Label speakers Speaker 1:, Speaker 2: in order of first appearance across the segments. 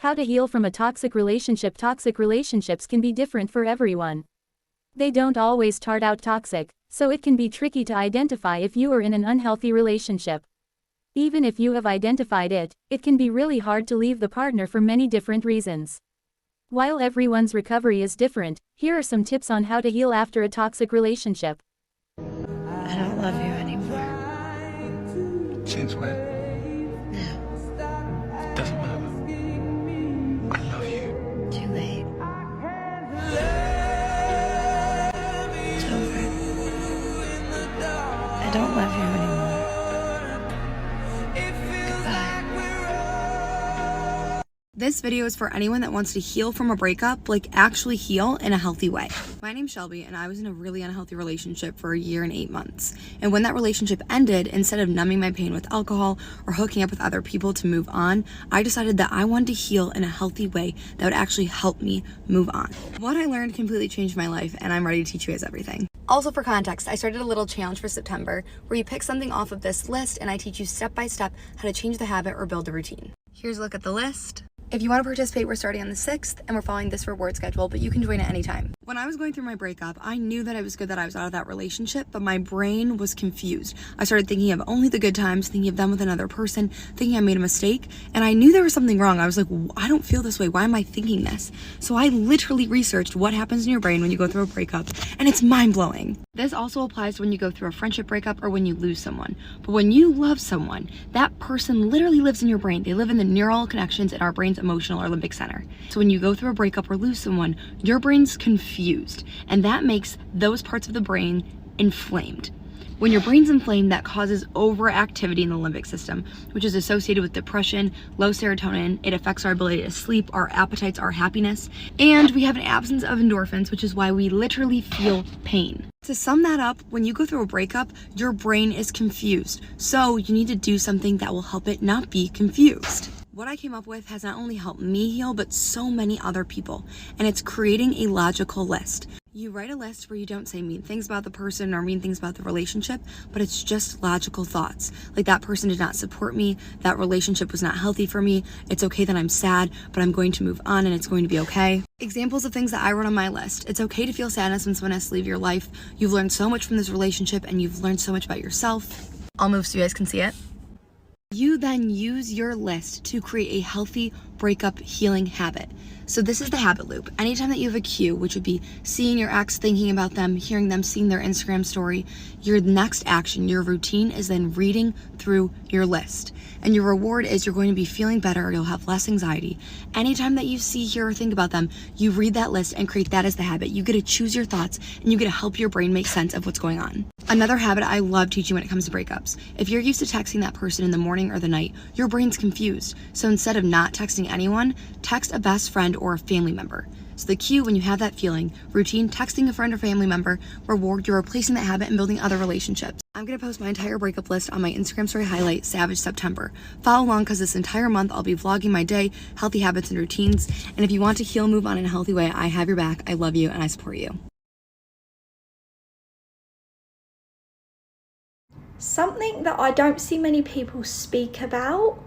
Speaker 1: How to heal from a toxic relationship. Toxic relationships can be different for everyone. They don't always start out toxic, so it can be tricky to identify if you are in an unhealthy relationship. Even if you have identified it, it can be really hard to leave the partner for many different reasons. While everyone's recovery is different, here are some tips on how to heal after a toxic relationship.
Speaker 2: I don't love you anymore.
Speaker 3: Since when?
Speaker 2: No,
Speaker 3: Doesn't matter. I love you.
Speaker 2: too late. It's over. I don't love you anymore. Goodbye.
Speaker 4: This video is for anyone that wants to heal from a breakup, like actually heal in a healthy way. My name's Shelby, and I was in a really unhealthy relationship for 1 year and 8 months. And when that relationship ended, instead of numbing my pain with alcohol or hooking up with other people to move on, I decided that I wanted to heal in a healthy way that would actually help me move on. What I learned completely changed my life, and I'm ready to teach you guys everything. Also, for context, I started a little challenge for September where you pick something off of this list and I teach you step by step how to change the habit or build a routine. Here's a look at the list. If you want to participate, we're starting on the 6th and we're following this reward schedule, but you can join at any time. When I was going through my breakup, I knew that it was good that I was out of that relationship, but my brain was confused. I started thinking of only the good times, thinking of them with another person, thinking I made a mistake, and I knew there was something wrong. I was like, I don't feel this way. Why am I thinking this? So I literally researched what happens in your brain when you go through a breakup, and it's mind-blowing. This also applies to when you go through a friendship breakup or when you lose someone. But when you love someone, that person literally lives in your brain. They live in the neural connections in our brain's emotional or limbic center. So when you go through a breakup or lose someone, your brain's confused, and that makes those parts of the brain inflamed. When your brain's inflamed, that causes overactivity in the limbic system, which is associated with depression, low serotonin. It affects our ability to sleep, our appetites, our happiness, and we have an absence of endorphins, which is why we literally feel pain. To sum that up, when you go through a breakup, your brain is confused. So you need to do something that will help it not be confused. What I came up with has not only helped me heal, but so many other people, and it's creating a logical list. You write a list where you don't say mean things about the person or mean things about the relationship, but it's just logical thoughts. Like, that person did not support me, that relationship was not healthy for me, it's okay that I'm sad, but I'm going to move on and it's going to be okay. Examples of things that I wrote on my list. It's okay to feel sadness when someone has to leave your life. You've learned so much from this relationship and you've learned so much about yourself. I'll move so you guys can see it. You then use your list to create a healthy breakup healing habit. So this is the habit loop. Anytime that you have a cue, which would be seeing your ex, thinking about them, hearing them, seeing their Instagram story, your next action, your routine is then reading through your list. And your reward is you're going to be feeling better, or you'll have less anxiety. Anytime that you see, hear, or think about them, you read that list and create that as the habit. You get to choose your thoughts and you get to help your brain make sense of what's going on. Another habit I love teaching when it comes to breakups. If you're used to texting that person in the morning or the night, your brain's confused. So instead of not texting anyone, text a best friend or a family member. So the cue when you have that feeling, routine, texting a friend or family member, reward, you're replacing that habit and building other relationships. I'm gonna post my entire breakup list on my Instagram story highlight, Savage September. Follow along because this entire month I'll be vlogging my day, healthy habits and routines. And if you want to heal, move on in a healthy way, I have your back. I love you and I support you.
Speaker 5: Something that I don't see many people speak about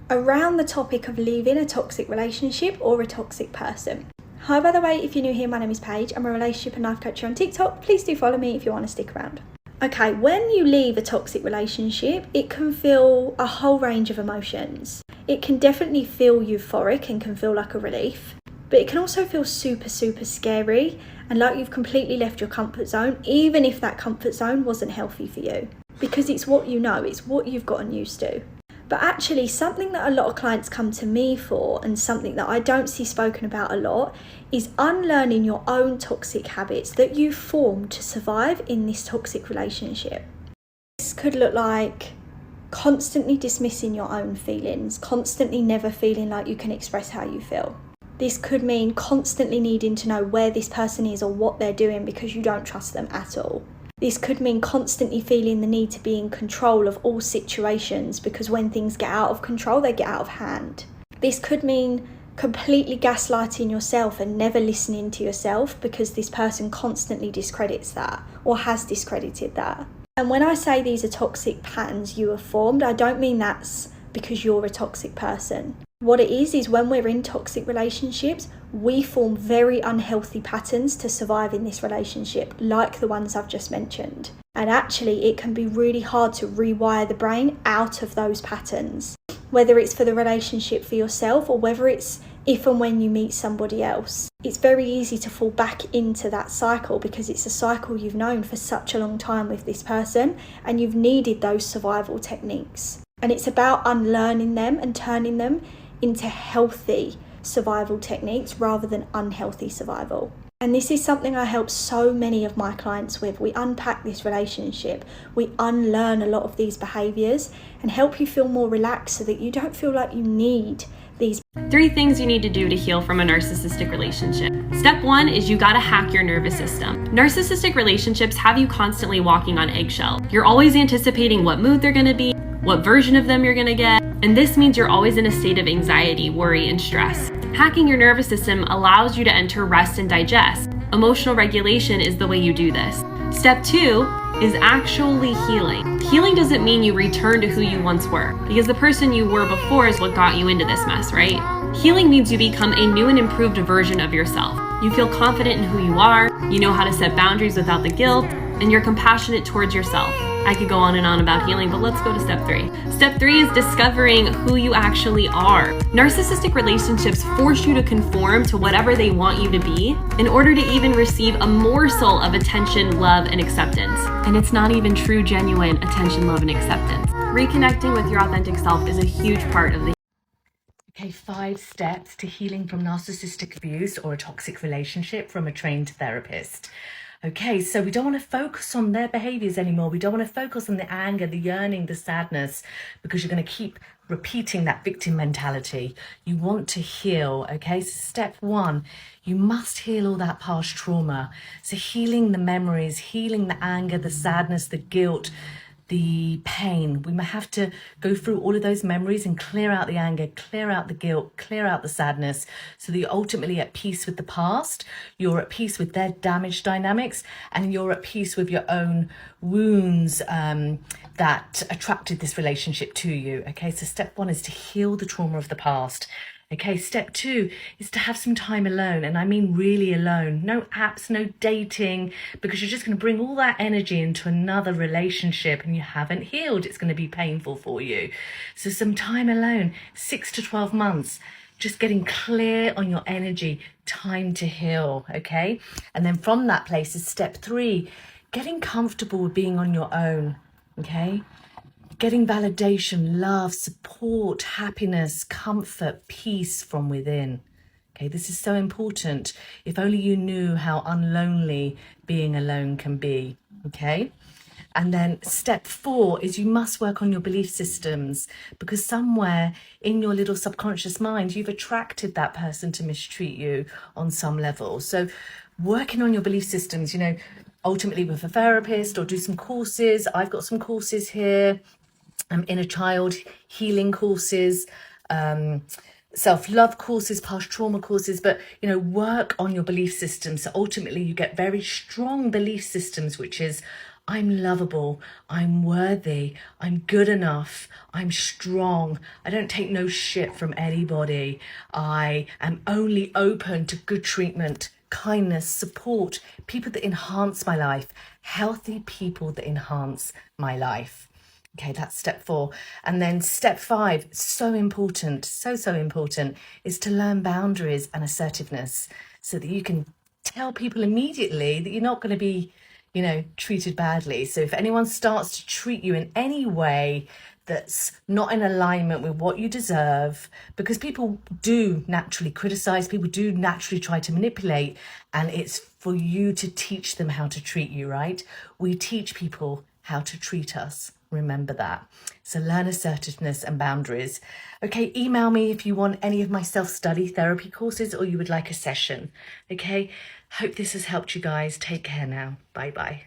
Speaker 5: around the topic of leaving a toxic relationship or a toxic person. Hi, by the way, if you're new here, my name is Paige. I'm a relationship and life coach here on TikTok. Please do follow me if you want to stick around. Okay, when you leave a toxic relationship, it can feel a whole range of emotions. It can definitely feel euphoric and can feel like a relief, but it can also feel super, super scary and like you've completely left your comfort zone, even if that comfort zone wasn't healthy for you, because it's what you know, it's what you've gotten used to. But actually, something that a lot of clients come to me for, and something that I don't see spoken about a lot, is unlearning your own toxic habits that you formed to survive in this toxic relationship. This could look like constantly dismissing your own feelings, constantly never feeling like you can express how you feel. This could mean constantly needing to know where this person is or what they're doing because you don't trust them at all. This could mean constantly feeling the need to be in control of all situations because when things get out of control, they get out of hand. This could mean completely gaslighting yourself and never listening to yourself because this person constantly discredits that or has discredited that. And when I say these are toxic patterns you have formed, I don't mean that's because you're a toxic person. What it is when we're in toxic relationships, we form very unhealthy patterns to survive in this relationship, like the ones I've just mentioned. And actually, it can be really hard to rewire the brain out of those patterns, whether it's for the relationship for yourself or whether it's if and when you meet somebody else. It's very easy to fall back into that cycle because it's a cycle you've known for such a long time with this person and you've needed those survival techniques. And it's about unlearning them and turning them into healthy survival techniques rather than unhealthy survival. And this is something I help so many of my clients with. We unpack this relationship, we unlearn a lot of these behaviours and help you feel more relaxed so that you don't feel like you need these.
Speaker 6: 3 things you need to do to heal from a narcissistic relationship. Step 1 is you gotta hack your nervous system. Narcissistic relationships have you constantly walking on eggshells. You're always anticipating what mood they're gonna be, what version of them you're gonna get, and this means you're always in a state of anxiety, worry, and stress. Hacking your nervous system allows you to enter rest and digest. Emotional regulation is the way you do this. Step 2 is actually healing. Healing doesn't mean you return to who you once were, because the person you were before is what got you into this mess, right? Healing means you become a new and improved version of yourself. You feel confident in who you are, you know how to set boundaries without the guilt, and you're compassionate towards yourself. I could go on and on about healing, but let's go to step 3. Step 3 is discovering who you actually are. Narcissistic relationships force you to conform to whatever they want you to be in order to even receive a morsel of attention, love, and acceptance. And it's not even true, genuine attention, love, and acceptance. Reconnecting with your authentic self is a huge part of the
Speaker 7: Okay, 5 steps to healing from narcissistic abuse or a toxic relationship from a trained therapist. Okay, so we don't want to focus on their behaviors anymore. We don't want to focus on the anger, the yearning, the sadness, because you're going to keep repeating that victim mentality. You want to heal, okay? So step 1, you must heal all that past trauma. So healing the memories, healing the anger, the sadness, the guilt, the pain. We may have to go through all of those memories and clear out the anger, clear out the guilt, clear out the sadness, so that you're ultimately at peace with the past, you're at peace with their damage dynamics, and you're at peace with your own wounds that attracted this relationship to you. Okay, so step 1 is to heal the trauma of the past. Okay, step 2 is to have some time alone, and I mean really alone. No apps, no dating, because you're just going to bring all that energy into another relationship and you haven't healed. It's going to be painful for you. So some time alone, 6 to 12 months, just getting clear on your energy, time to heal, okay? And then from that place is step 3, getting comfortable with being on your own, okay? Getting validation, love, support, happiness, comfort, peace from within. Okay, this is so important. If only you knew how unlonely being alone can be. Okay, and then step 4 is you must work on your belief systems, because somewhere in your little subconscious mind, you've attracted that person to mistreat you on some level. So working on your belief systems, you know, ultimately with a therapist or do some courses. I've got some courses here. Inner child healing courses, self-love courses, past trauma courses, but, you know, work on your belief systems. So ultimately you get very strong belief systems, which is, I'm lovable, I'm worthy, I'm good enough, I'm strong, I don't take no shit from anybody, I am only open to good treatment, kindness, support, people that enhance my life, healthy people that enhance my life. Okay, that's step 4. And then step 5, so important, so important, is to learn boundaries and assertiveness so that you can tell people immediately that you're not going to be, you know, treated badly. So if anyone starts to treat you in any way that's not in alignment with what you deserve, because people do naturally criticize, people do naturally try to manipulate, and it's for you to teach them how to treat you, right? We teach people how to treat us. Remember that. So learn assertiveness and boundaries. Okay, email me if you want any of my self-study therapy courses or you would like a session. Okay, hope this has helped you guys. Take care now. Bye-bye.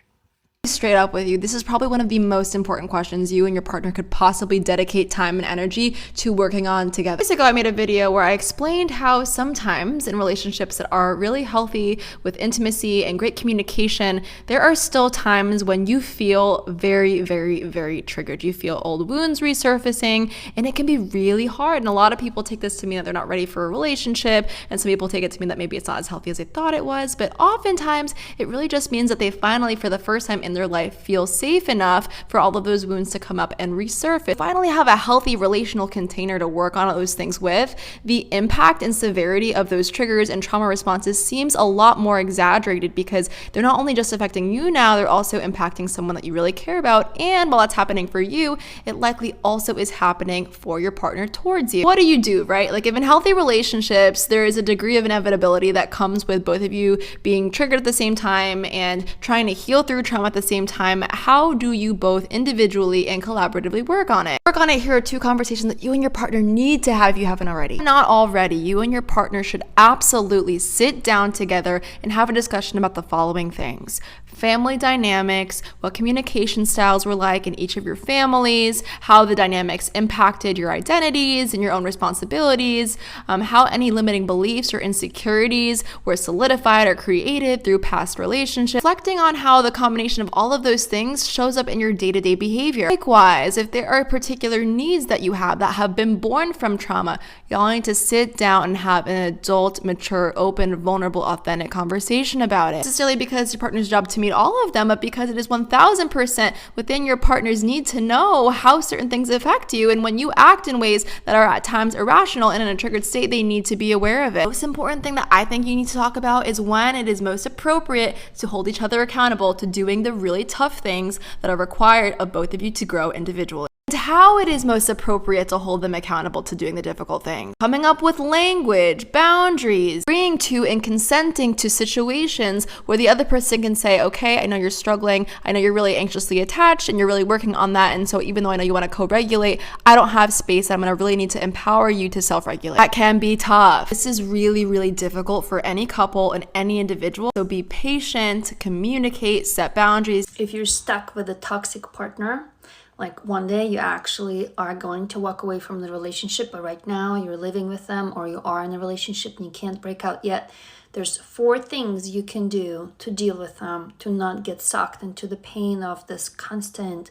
Speaker 8: Straight up with you, this is probably one of the most important questions you and your partner could possibly dedicate time and energy to working on together. Years ago, I made a video where I explained how sometimes in relationships that are really healthy with intimacy and great communication, there are still times when you feel very, very, very triggered. You feel old wounds resurfacing, and it can be really hard. And a lot of people take this to mean that they're not ready for a relationship, and some people take it to mean that maybe it's not as healthy as they thought it was. But oftentimes, it really just means that they finally, for the first time in their life, feel safe enough for all of those wounds to come up and resurface. Finally have a healthy relational container to work on those things with. The impact and severity of those triggers and trauma responses seems a lot more exaggerated because they're not only just affecting you now, they're also impacting someone that you really care about. And while that's happening for you, it likely also is happening for your partner towards you. What do you do, right? Like if in healthy relationships, there is a degree of inevitability that comes with both of you being triggered at the same time and trying to heal through trauma at the same time. How do you both individually and collaboratively work on it? Here are 2 conversations that you and your partner need to have if you haven't already. Not already, you and your partner should absolutely sit down together and have a discussion about the following things: family dynamics, what communication styles were like in each of your families, how the dynamics impacted your identities and your own responsibilities, how any limiting beliefs or insecurities were solidified or created through past relationships, reflecting on how the combination of all of those things shows up in your day-to-day behavior. Likewise, if there are particular needs that you have that have been born from trauma, y'all need to sit down and have an adult, mature, open, vulnerable, authentic conversation about it. Not necessarily because it's your partner's job to meet all of them, but because it is 1000% within your partner's need to know how certain things affect you. And when you act in ways that are at times irrational and in a triggered state, they need to be aware of it. The most important thing that I think you need to talk about is when it is most appropriate to hold each other accountable to doing the really tough things that are required of both of you to grow individually. How it is most appropriate to hold them accountable to doing the difficult things. Coming up with language, boundaries, agreeing to and consenting to situations where the other person can say, okay, I know you're struggling, I know you're really anxiously attached and you're really working on that, and so even though I know you want to co-regulate, I don't have space, I'm going to really need to empower you to self-regulate. That can be tough. This is really, really difficult for any couple and any individual, so be patient, communicate, set boundaries.
Speaker 9: If you're stuck with a toxic partner, like one day you actually are going to walk away from the relationship, but right now you're living with them or you are in a relationship and you can't break out yet, there's 4 things you can do to deal with them, to not get sucked into the pain of this constant,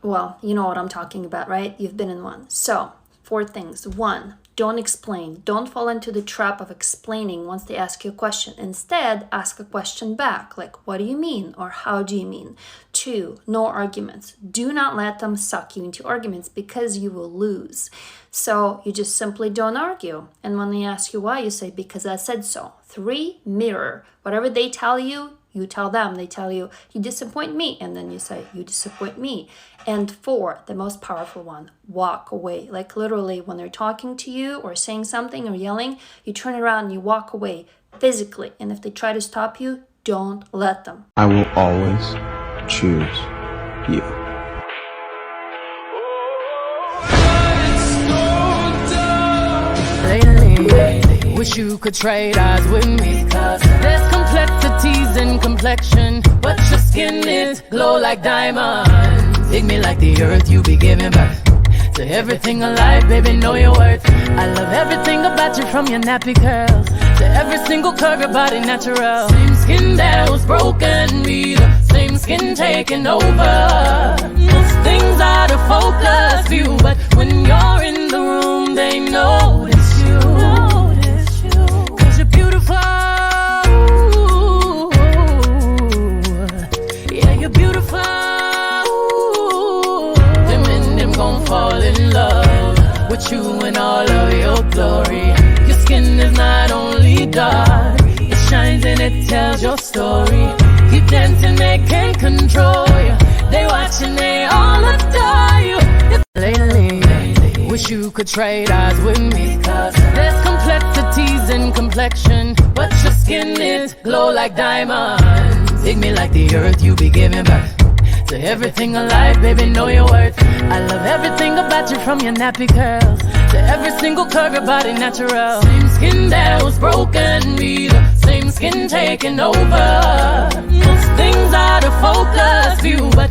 Speaker 9: well, you know what I'm talking about, right? You've been in one. So 4 things. 1, don't explain. Don't fall into the trap of explaining once they ask you a question. Instead, ask a question back, like, what do you mean? Or how do you mean? 2, no arguments. Do not let them suck you into arguments because you will lose. So you just simply don't argue. And when they ask you why, you say, because I said so. 3, mirror. Whatever they tell you, you tell them. They tell you, you disappoint me. And then you say, you disappoint me. And 4, the most powerful one, walk away. Like literally when they're talking to you or saying something or yelling, you turn around and you walk away physically. And if they try to stop you, don't let them.
Speaker 10: I will always choose you.
Speaker 11: Lately, wish you could trade eyes with me. There's complexities in complexion, but your skin is glow like diamonds. Dig me like the earth, you be giving birth to everything alive, baby, know your worth. I love everything about you, from your nappy curls to every single curve, your body natural. Same skin that was broken, be the same skin taking over. Most things out of focus view, but when you're in the room, they notice you. Cause you're beautiful. Yeah, you're beautiful. Gon' fall in love with you in all of your glory. Your skin is not only dark, it shines and it tells your story. Keep dancing, they can't control you. They watch and they all adore you. Lately, wish you could trade eyes with me. There's complexities in complexion, but your skin is glow like diamonds. Dig me like the earth, you be giving birth to everything alive, baby, know your worth. I love everything about you, from your nappy curls to every single curve, your body natural. Same skin that was broken, be the same skin taking over. Puts things out of focus view, but